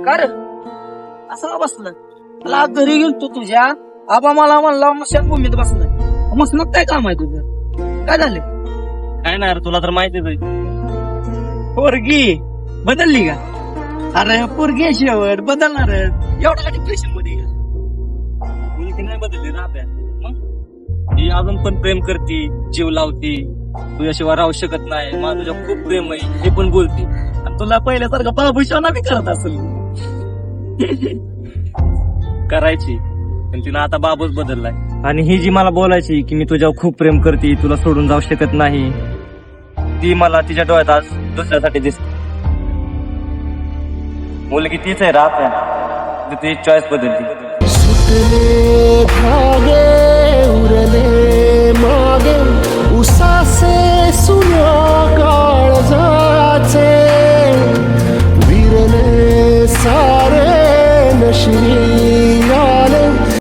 का रे असं बसलं मला घरी गेलतो तुझ्या आबा मला म्हणला मशान भूमीत बसलाय मसनात काय काम आहे तुझं काय झालं काय नाही रे, तुला तर माहितीच आहे. पोरगी बदलली का अरे पोरगी आहे शेवट बदलणार एवढा डिप्रेशन मध्ये मुलगी नाही बदलली ना आपल्या. मग ती अजून पण प्रेम करती, जीव लावती, तुझ्याशिवाय राहू शकत नाही, मला तुझ्या खूप प्रेम आहे हे पण बोलती. आणि तुला पहिल्यासारखं बाबूशाना बी करत असेल करायची पण तिनं आता बाबूच बदललाय. आणि ही जी मला बोलायची की मी तुझ्यावर खूप प्रेम करते, तुला सोडून जाऊ शकत नाही, ती मला तिच्या डोळ्यात आज दुसऱ्यासाठी दिसते. मुलगी तीच आहे राहत ती चॉईस बदलली. सुटले धागे उरले मागे उसासे सुया काळजाचे विरले सारे नशिले